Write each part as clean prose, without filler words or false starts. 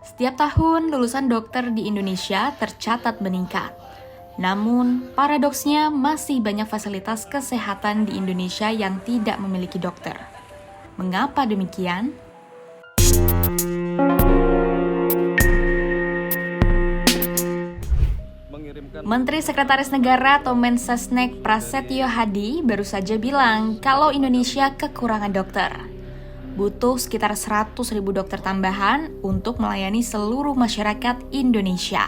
Setiap tahun, lulusan dokter di Indonesia tercatat meningkat. Namun, paradoksnya masih banyak fasilitas kesehatan di Indonesia yang tidak memiliki dokter. Mengapa demikian? Menteri Sekretaris Negara atau Mensesnek Prasetyo Hadi baru saja bilang kalau Indonesia kekurangan dokter. Butuh sekitar 100.000 dokter tambahan untuk melayani seluruh masyarakat Indonesia.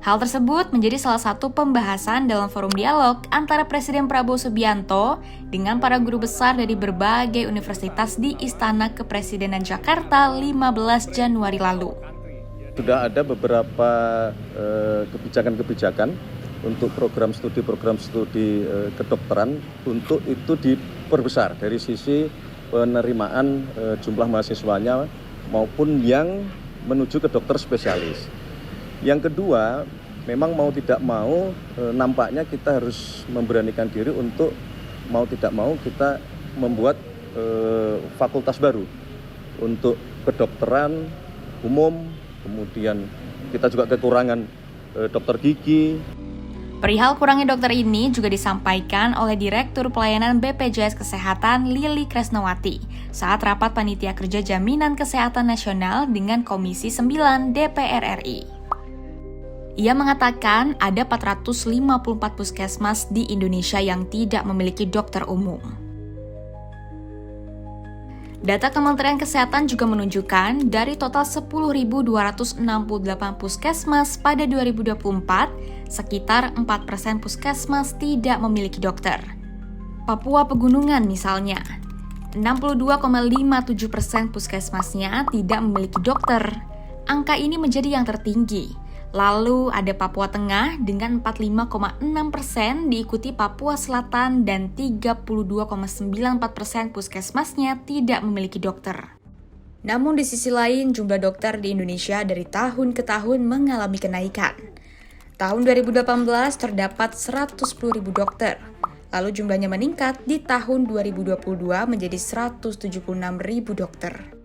Hal tersebut menjadi salah satu pembahasan dalam forum dialog antara Presiden Prabowo Subianto dengan para guru besar dari berbagai universitas di Istana Kepresidenan Jakarta 15 Januari lalu. Sudah ada beberapa kebijakan-kebijakan untuk program studi kedokteran untuk itu diperbesar dari sisi penerimaan jumlah mahasiswanya maupun yang menuju ke dokter spesialis. Yang kedua, memang mau tidak mau nampaknya kita harus memberanikan diri untuk mau tidak mau kita membuat fakultas baru untuk kedokteran umum, kemudian kita juga kekurangan dokter gigi. Perihal kurangnya dokter ini juga disampaikan oleh Direktur Pelayanan BPJS Kesehatan Lili Kresnawati saat rapat Panitia Kerja Jaminan Kesehatan Nasional dengan Komisi 9 DPR RI. Ia mengatakan ada 454 puskesmas di Indonesia yang tidak memiliki dokter umum. Data Kementerian Kesehatan juga menunjukkan dari total 10.268 puskesmas pada 2024, sekitar 4% puskesmas tidak memiliki dokter. Papua Pegunungan misalnya, 62,57% puskesmasnya tidak memiliki dokter. Angka ini menjadi yang tertinggi. Lalu ada Papua Tengah dengan 45,6%, diikuti Papua Selatan dan 32,94% puskesmasnya tidak memiliki dokter. Namun di sisi lain, jumlah dokter di Indonesia dari tahun ke tahun mengalami kenaikan. Tahun 2018 terdapat 110.000 dokter, lalu jumlahnya meningkat di tahun 2022 menjadi 176.000 dokter.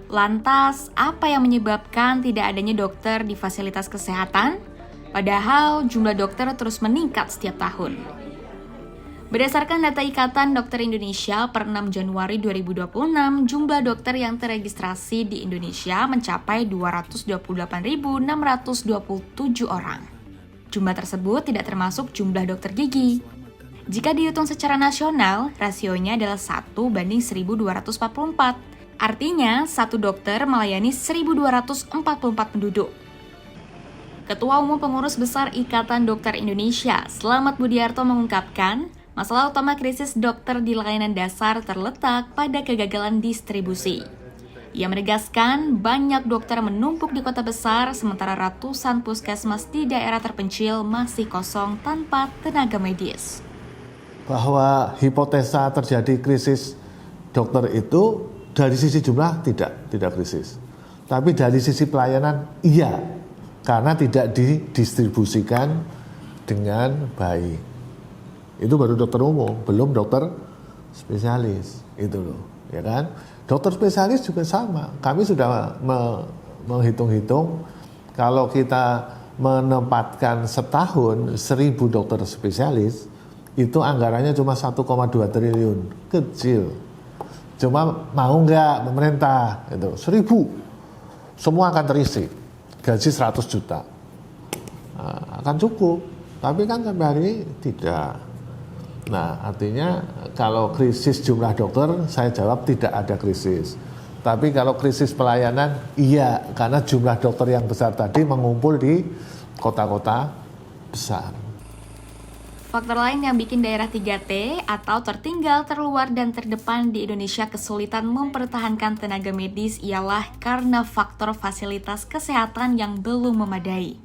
Lantas, apa yang menyebabkan tidak adanya dokter di fasilitas kesehatan? Padahal jumlah dokter terus meningkat setiap tahun. Berdasarkan data Ikatan Dokter Indonesia per 6 Januari 2026, jumlah dokter yang terregistrasi di Indonesia mencapai 228.627 orang. Jumlah tersebut tidak termasuk jumlah dokter gigi. Jika dihitung secara nasional, rasionya adalah 1:1.244. Artinya, satu dokter melayani 1.244 penduduk. Ketua Umum Pengurus Besar Ikatan Dokter Indonesia, Slamet Budiarto mengungkapkan, masalah utama krisis dokter di layanan dasar terletak pada kegagalan distribusi. Ia menegaskan, banyak dokter menumpuk di kota besar, sementara ratusan puskesmas di daerah terpencil masih kosong tanpa tenaga medis. Bahwa hipotesa terjadi krisis dokter itu dari sisi jumlah tidak krisis. Tapi dari sisi pelayanan iya, karena tidak didistribusikan dengan baik. Itu baru dokter umum, belum dokter spesialis, itu loh, ya kan? Dokter spesialis juga sama. Kami sudah menghitung-hitung kalau kita menempatkan setahun 1.000 dokter spesialis, itu anggarannya cuma 1,2 triliun, kecil. Cuma mau nggak pemerintah, itu 1.000, semua akan terisi, gaji 100 juta, nah, akan cukup, tapi kan sampai hari ini tidak. Nah, artinya kalau krisis jumlah dokter, saya jawab tidak ada krisis. Tapi kalau krisis pelayanan, iya, karena jumlah dokter yang besar tadi mengumpul di kota-kota besar. Faktor lain yang bikin daerah 3T atau tertinggal, terluar, dan terdepan di Indonesia kesulitan mempertahankan tenaga medis ialah karena faktor fasilitas kesehatan yang belum memadai.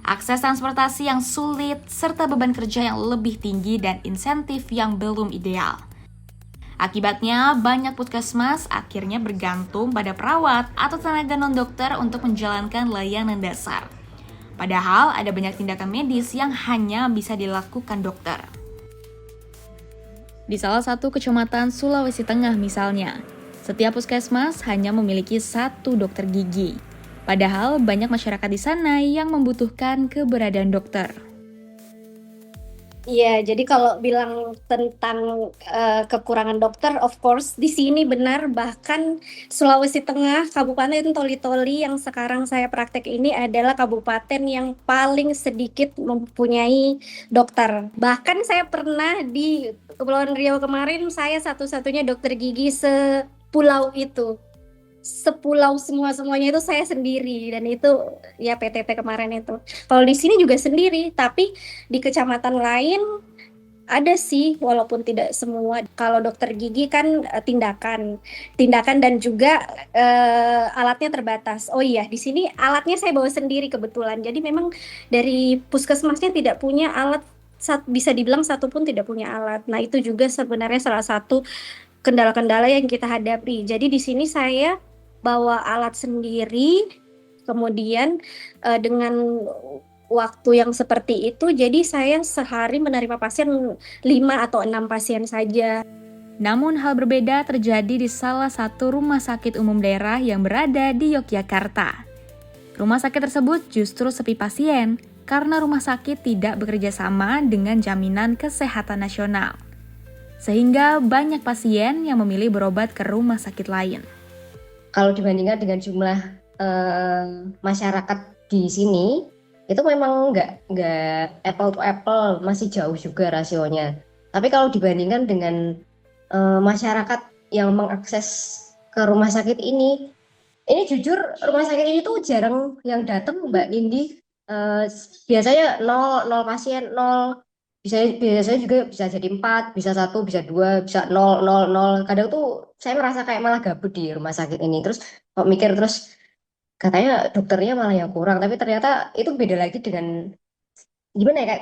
Akses transportasi yang sulit, serta beban kerja yang lebih tinggi dan insentif yang belum ideal. Akibatnya, banyak puskesmas akhirnya bergantung pada perawat atau tenaga non-dokter untuk menjalankan layanan dasar. Padahal ada banyak tindakan medis yang hanya bisa dilakukan dokter. Di salah satu kecamatan Sulawesi Tengah misalnya, Setiap puskesmas hanya memiliki 1 dokter gigi. Padahal banyak masyarakat di sana yang membutuhkan keberadaan dokter. Iya, jadi kalau bilang tentang kekurangan dokter, of course di sini benar. Bahkan Sulawesi Tengah, Kabupaten Toli-Toli yang sekarang saya praktek ini adalah kabupaten yang paling sedikit mempunyai dokter. Bahkan saya pernah di Kepulauan Riau kemarin, saya satu-satunya dokter gigi sepulau itu. Sepulau semuanya itu saya sendiri, dan itu ya PTT kemarin itu. Kalau di sini juga sendiri, tapi di kecamatan lain ada sih, walaupun tidak semua. Kalau dokter gigi kan tindakan dan juga alatnya terbatas. Oh iya, di sini alatnya saya bawa sendiri kebetulan. Jadi memang dari puskesmasnya tidak punya alat, bisa dibilang satu pun tidak punya alat. Nah, itu juga sebenarnya salah satu kendala-kendala yang kita hadapi. Jadi di sini saya bawa alat sendiri, kemudian dengan waktu yang seperti itu, jadi saya sehari menerima pasien 5 atau 6 pasien saja. Namun hal berbeda terjadi di salah satu rumah sakit umum daerah yang berada di Yogyakarta. Rumah sakit tersebut justru sepi pasien karena rumah sakit tidak bekerja sama dengan Jaminan Kesehatan Nasional. Sehingga banyak pasien yang memilih berobat ke rumah sakit lain. Kalau dibandingkan dengan jumlah masyarakat di sini, itu memang nggak apple to apple, masih jauh juga rasionya. Tapi kalau dibandingkan dengan masyarakat yang mengakses ke rumah sakit ini jujur rumah sakit ini tuh jarang yang datang, Mbak Nindi. Biasanya nol pasien, nol. Biasanya juga bisa jadi 4, bisa 1, bisa 2, bisa 0, 0, 0. Kadang tuh saya merasa kayak malah gabut di rumah sakit ini. Terus kok mikir, terus katanya dokternya malah yang kurang. Tapi ternyata itu beda lagi dengan, gimana ya, kayak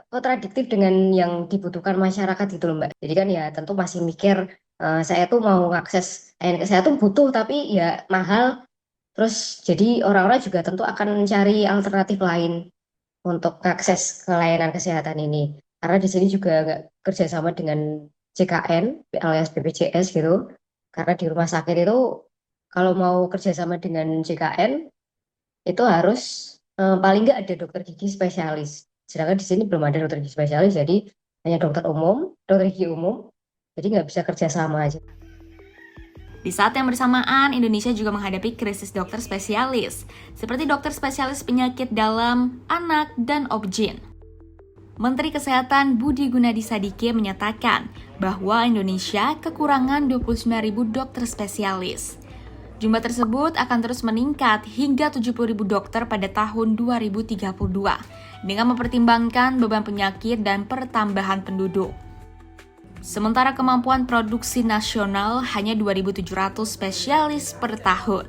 kontradiktif dengan yang dibutuhkan masyarakat gitu loh, Mbak. Jadi kan ya tentu masih mikir, saya tuh mau akses, saya tuh butuh tapi ya mahal. Terus jadi orang-orang juga tentu akan mencari alternatif lain untuk akses ke layanan kesehatan ini. Karena di sini juga nggak kerjasama dengan JKN alias BPJS gitu. Karena di rumah sakit itu kalau mau kerjasama dengan JKN itu harus paling nggak ada dokter gigi spesialis. Sedangkan di sini belum ada dokter gigi spesialis, jadi hanya dokter gigi umum. Jadi nggak bisa kerjasama aja. Di saat yang bersamaan, Indonesia juga menghadapi krisis dokter spesialis, seperti dokter spesialis penyakit dalam, anak, dan obgyn. Menteri Kesehatan Budi Gunadi Sadikin menyatakan bahwa Indonesia kekurangan 29.000 dokter spesialis. Jumlah tersebut akan terus meningkat hingga 70.000 dokter pada tahun 2032, dengan mempertimbangkan beban penyakit dan pertambahan penduduk. Sementara kemampuan produksi nasional hanya 2.700 spesialis per tahun.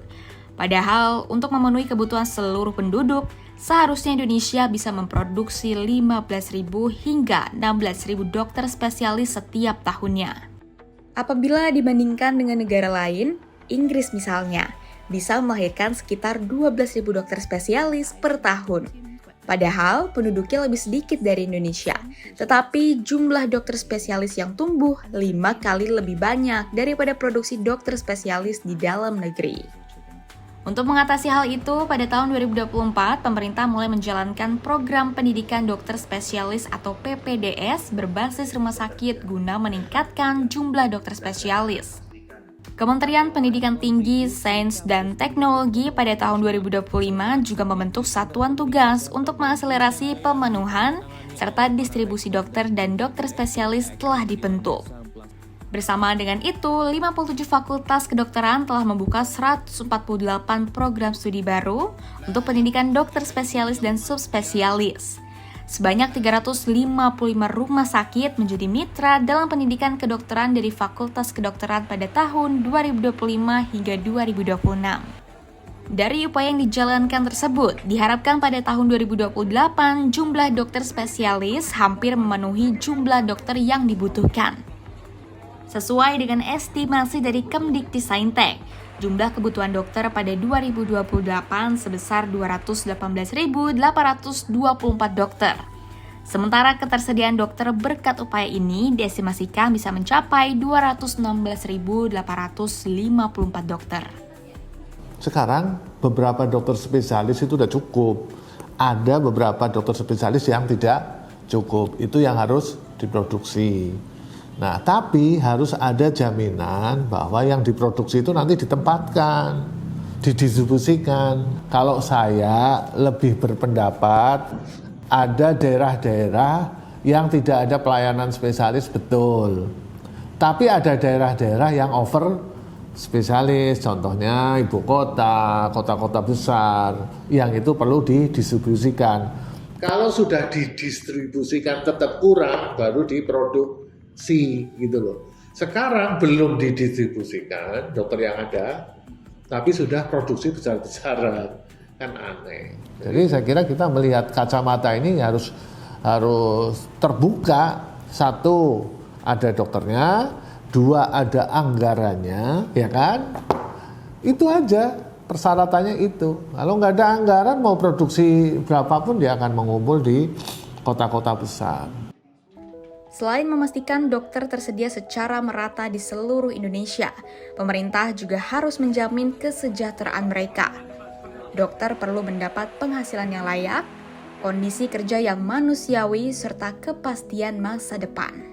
Padahal untuk memenuhi kebutuhan seluruh penduduk, seharusnya Indonesia bisa memproduksi 15.000 hingga 16.000 dokter spesialis setiap tahunnya. Apabila dibandingkan dengan negara lain, Inggris misalnya, bisa melahirkan sekitar 12.000 dokter spesialis per tahun. Padahal penduduknya lebih sedikit dari Indonesia, tetapi jumlah dokter spesialis yang tumbuh 5 kali lebih banyak daripada produksi dokter spesialis di dalam negeri. Untuk mengatasi hal itu, pada tahun 2024, pemerintah mulai menjalankan program pendidikan dokter spesialis atau PPDS berbasis rumah sakit guna meningkatkan jumlah dokter spesialis. Kementerian Pendidikan Tinggi, Sains, dan Teknologi pada tahun 2025 juga membentuk satuan tugas untuk mengakselerasi pemenuhan serta distribusi dokter dan dokter spesialis telah dibentuk. Bersamaan dengan itu, 57 fakultas kedokteran telah membuka 148 program studi baru untuk pendidikan dokter spesialis dan subspesialis. Sebanyak 355 rumah sakit menjadi mitra dalam pendidikan kedokteran dari Fakultas Kedokteran pada tahun 2025 hingga 2026. Dari upaya yang dijalankan tersebut, diharapkan pada tahun 2028 jumlah dokter spesialis hampir memenuhi jumlah dokter yang dibutuhkan. Sesuai dengan estimasi dari Kemdikti-Saintek, jumlah kebutuhan dokter pada 2028 sebesar 218.824 dokter. Sementara ketersediaan dokter berkat upaya ini diestimasikan bisa mencapai 216.854 dokter. Sekarang beberapa dokter spesialis itu sudah cukup. Ada beberapa dokter spesialis yang tidak cukup. Itu yang harus diproduksi. Nah, tapi harus ada jaminan bahwa yang diproduksi itu nanti ditempatkan, didistribusikan. Kalau saya lebih berpendapat ada daerah-daerah yang tidak ada pelayanan spesialis, betul. Tapi ada daerah-daerah yang over spesialis, contohnya ibu kota, kota-kota besar, yang itu perlu didistribusikan. Kalau sudah didistribusikan tetap kurang, baru diproduksi gitu loh. Sekarang belum didistribusikan dokter yang ada, tapi sudah produksi besar-besaran, kan aneh. Jadi saya kira kita melihat kacamata ini harus terbuka. Satu, ada dokternya. Dua, ada anggarannya, ya kan? Itu aja persyaratannya itu. Kalau nggak ada anggaran, mau produksi berapapun dia akan mengumpul di kota-kota besar. Selain memastikan dokter tersedia secara merata di seluruh Indonesia, pemerintah juga harus menjamin kesejahteraan mereka. Dokter perlu mendapat penghasilan yang layak, kondisi kerja yang manusiawi, serta kepastian masa depan.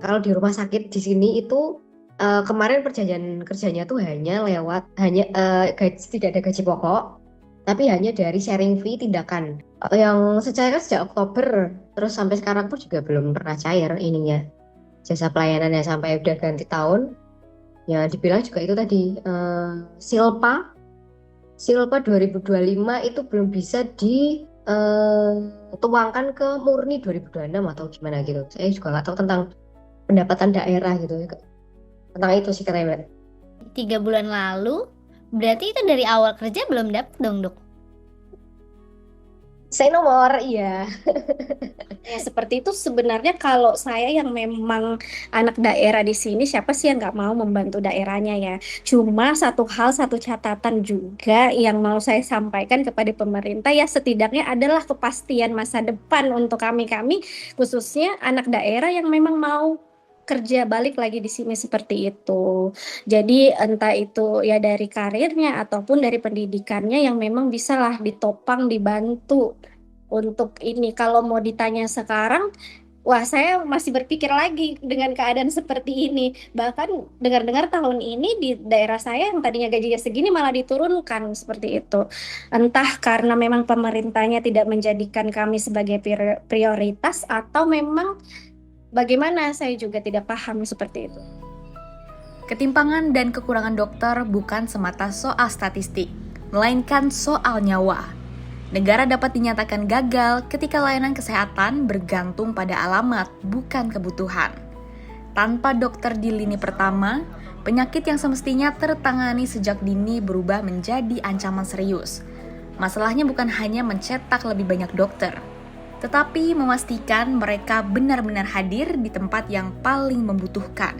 Kalau di rumah sakit di sini itu kemarin perjanjian kerjanya tuh hanya tidak ada gaji pokok, tapi hanya dari sharing fee tindakan. Yang saya kan sejak Oktober, terus sampai sekarang pun juga belum pernah cair ininya. Jasa pelayanannya sampai udah ganti tahun. Ya dibilang juga itu tadi Silpa 2025 itu belum bisa dituangkan ke murni 2026 atau gimana gitu. Saya juga nggak tahu tentang pendapatan daerah gitu. Tentang itu sih katanya. 3 bulan lalu, berarti itu dari awal kerja belum dapet dong, Dok? Saya nomor, iya. Ya, seperti itu sebenarnya kalau saya yang memang anak daerah di sini, siapa sih yang nggak mau membantu daerahnya ya. Cuma satu catatan juga yang mau saya sampaikan kepada pemerintah ya setidaknya adalah kepastian masa depan untuk kami khususnya anak daerah yang memang mau kerja balik lagi di sini seperti itu. Jadi entah itu ya dari karirnya ataupun dari pendidikannya yang memang bisalah ditopang, dibantu untuk ini. Kalau mau ditanya sekarang, wah saya masih berpikir lagi dengan keadaan seperti ini. Bahkan dengar-dengar tahun ini di daerah saya yang tadinya gajinya segini malah diturunkan seperti itu. Entah karena memang pemerintahnya tidak menjadikan kami sebagai prioritas atau memang bagaimana, saya juga tidak paham seperti itu. Ketimpangan dan kekurangan dokter bukan semata soal statistik, melainkan soal nyawa. Negara dapat dinyatakan gagal ketika layanan kesehatan bergantung pada alamat, bukan kebutuhan. Tanpa dokter di lini pertama, penyakit yang semestinya tertangani sejak dini berubah menjadi ancaman serius. Masalahnya bukan hanya mencetak lebih banyak dokter, tetapi memastikan mereka benar-benar hadir di tempat yang paling membutuhkan.